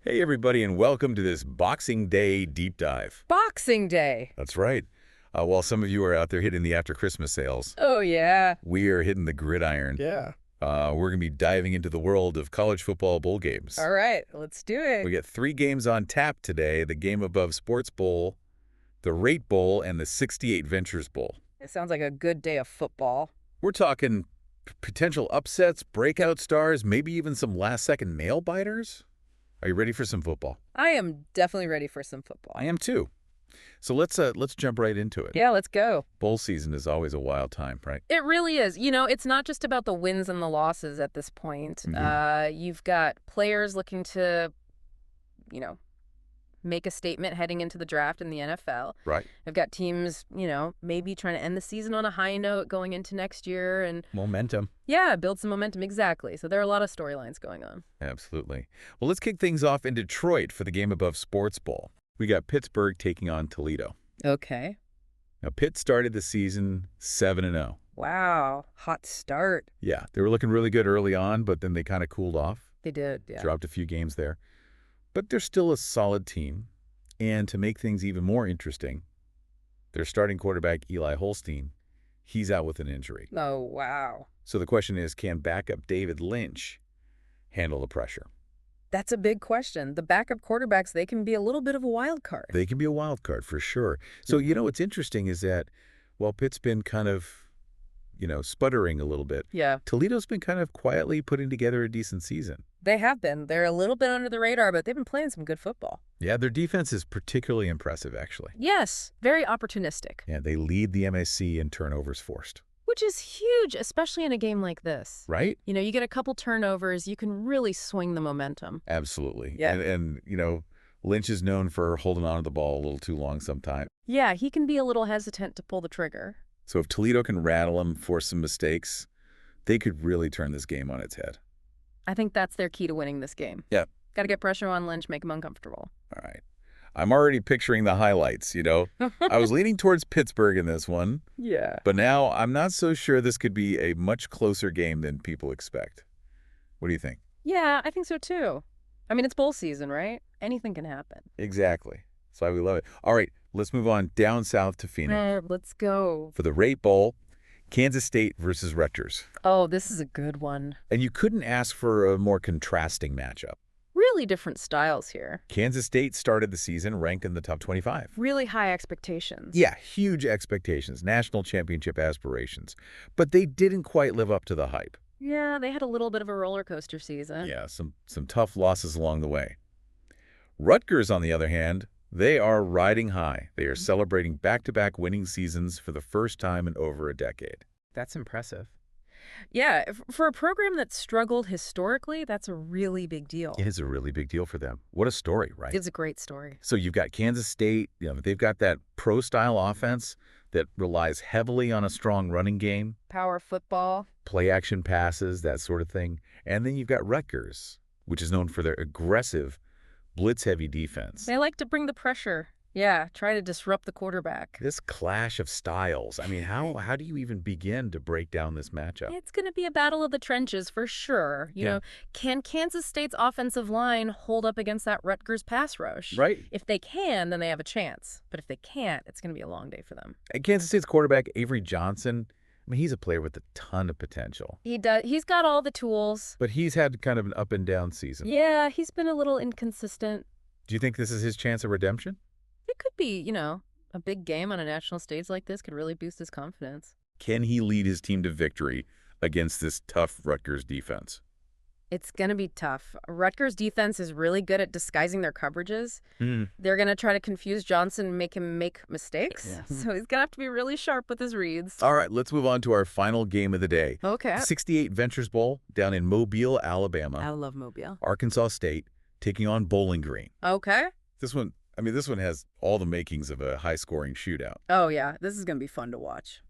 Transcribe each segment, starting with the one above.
Hey, everybody, and welcome to this Boxing Day deep dive. Boxing Day. That's right. While some of you are out there hitting the after-Christmas sales, Oh, yeah. we are hitting the gridiron. Yeah. We're going to be diving into the world of college football bowl games. All right, let's do it. We got 3 games on tap today, the Game Above Sports Bowl, the Rate Bowl, and the 68 Ventures Bowl. It sounds like a good day of football. We're talking potential upsets, breakout stars, maybe even some last-second nail-biters. Are you ready for some football? I am definitely ready for some football. I am too. So let's jump right into it. Yeah, let's go. Bowl season is always a wild time, right? It really is. You know, it's not just about the wins and the losses at this point. You've got players looking to, make a statement heading into the draft in the NFL. Right. I've got teams, maybe trying to end the season on a high note going into next year and Momentum. yeah, build some momentum. Exactly. So there are a lot of storylines going on. Absolutely. Well, let's kick things off in Detroit for the Game Above Sports Bowl. We got Pittsburgh taking on Toledo. Okay. Now, Pitt started the season 7-0. Wow. Hot start. Yeah, they were looking really good early on, but then they kind of cooled off. They did, yeah. Dropped a few games there. But they're still a solid team. And to make things even more interesting, their starting quarterback, Eli Holstein, he's out with an injury. Oh, wow. So the question is, can backup David Lynch handle the pressure? That's a big question. The backup quarterbacks, they can be a little bit of a wild card. They can be a wild card for sure. So, what's interesting is that while Pitt's been kind of, sputtering a little bit, Yeah. Toledo's been kind of quietly putting together a decent season. They have been. They're a little bit under the radar, but they've been playing some good football. Yeah, their defense is particularly impressive, actually. Yes, very opportunistic. Yeah, they lead the MSC in turnovers forced. Which is huge, especially in a game like this. Right? You get a couple turnovers, you can really swing the momentum. Absolutely. Yeah. And Lynch is known for holding on to the ball a little too long sometimes. Yeah, he can be a little hesitant to pull the trigger. So if Toledo can rattle him, force some mistakes, they could really turn this game on its head. I think that's their key to winning this game. Yeah. Got to get pressure on Lynch, make him uncomfortable. All right. I'm already picturing the highlights, I was leaning towards Pittsburgh in this one, Yeah. but now I'm not so sure this could be a much closer game than people expect. What do you think? Yeah, I think so too. I mean, it's bowl season, right? Anything can happen. Exactly. That's why we love it. All right, let's move on down south to Phoenix. Let's go. For the Rate Bowl, Kansas State versus Rutgers. Oh, this is a good one. And you couldn't ask for a more contrasting matchup. Really different styles here. Kansas State started the season ranked in the top 25. Really high expectations. Yeah, huge expectations, national championship aspirations. But they didn't quite live up to the hype. Yeah, they had a little bit of a roller coaster season. Yeah, some tough losses along the way. Rutgers, on the other hand, they are riding high. They are celebrating back-to-back winning seasons for the first time in over a decade. That's impressive. Yeah, for a program that struggled historically, that's a really big deal. It is a really big deal for them. What a story, right? It's a great story. So you've got Kansas State, they've got that pro-style offense that relies heavily on a strong running game, Power football. play-action passes, that sort of thing. And then you've got Rutgers, which is known for their aggressive, blitz-heavy defense. They like to bring the pressure. Yeah, try to disrupt the quarterback. This clash of styles, I mean, how do you even begin to break down this matchup? It's going to be a battle of the trenches for sure. Can Kansas State's offensive line hold up against that Rutgers pass rush? Right. If they can, then they have a chance. But if they can't, it's going to be a long day for them. And Kansas State's quarterback, Avery Johnson, I mean, he's a player with a ton of potential. He does. He's got all the tools. But he's had kind of an up-and-down season. Yeah, he's been a little inconsistent. Do you think this is his chance of redemption? It could be, a big game on a national stage like this could really boost his confidence. Can he lead his team to victory against this tough Rutgers defense? It's going to be tough. Rutgers' defense is really good at disguising their coverages. They're going to try to confuse Johnson and make him make mistakes. Yeah. So he's going to have to be really sharp with his reads. All right, let's move on to our final game of the day. Okay. 68 Ventures Bowl down in Mobile, Alabama. I love Mobile. Arkansas State taking on Bowling Green. Okay. This one has all the makings of a high-scoring shootout. Oh, yeah. This is going to be fun to watch.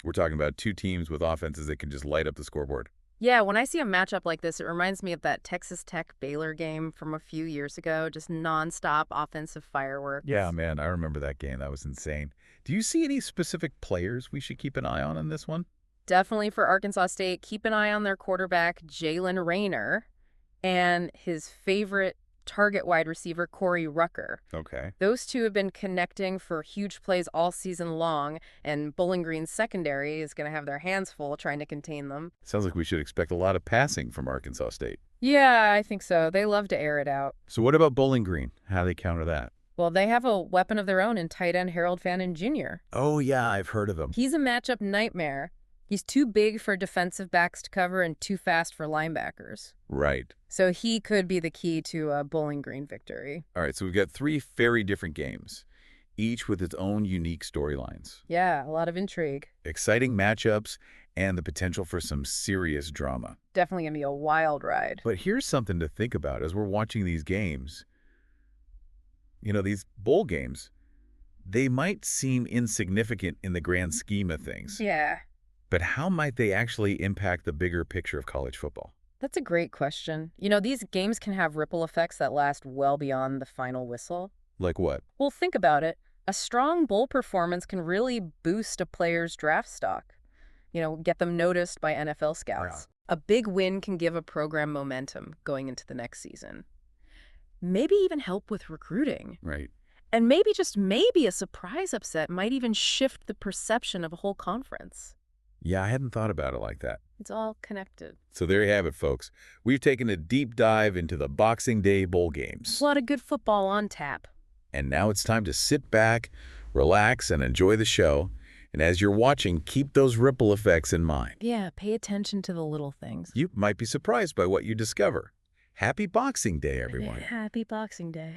We're talking about two teams with offenses that can just light up the scoreboard. Yeah, when I see a matchup like this, it reminds me of that Texas Tech Baylor game from a few years ago. Just nonstop offensive fireworks. Yeah, man, I remember that game. That was insane. Do you see any specific players we should keep an eye on in this one? Definitely for Arkansas State, keep an eye on their quarterback, Jalen Rayner, and his favorite target wide receiver Corey Rucker. Okay. Those two have been connecting for huge plays all season long, and Bowling Green's secondary is going to have their hands full trying to contain them. Sounds like we should expect a lot of passing from Arkansas State. Yeah, I think so. They love to air it out. So what about Bowling Green? How do they counter that? Well, they have a weapon of their own in tight end Harold Fannin Jr. Oh, yeah, I've heard of him. He's a matchup nightmare. He's too big for defensive backs to cover and too fast for linebackers. Right. So he could be the key to a Bowling Green victory. All right, so we've got 3 very different games, each with its own unique storylines. Yeah, a lot of intrigue. Exciting matchups and the potential for some serious drama. Definitely going to be a wild ride. But here's something to think about as we're watching these games. You know, these bowl games, they might seem insignificant in the grand scheme of things. Yeah, But how might they actually impact the bigger picture of college football? that's a great question. You know, these games can have ripple effects that last well beyond the final whistle. Like what? Well, think about it. A strong bowl performance can really boost a player's draft stock. You know, get them noticed by NFL scouts. A big win can give a program momentum going into the next season. Maybe even help with recruiting. Right. And maybe, just maybe, a surprise upset might even shift the perception of a whole conference. Yeah, I hadn't thought about it like that. It's all connected. So there you have it, folks. We've taken a deep dive into the Boxing Day bowl games. A lot of good football on tap. And now it's time to sit back, relax, and enjoy the show. And as you're watching, keep those ripple effects in mind. Yeah, pay attention to the little things. You might be surprised by what you discover. Happy Boxing Day, everyone. Happy Boxing Day.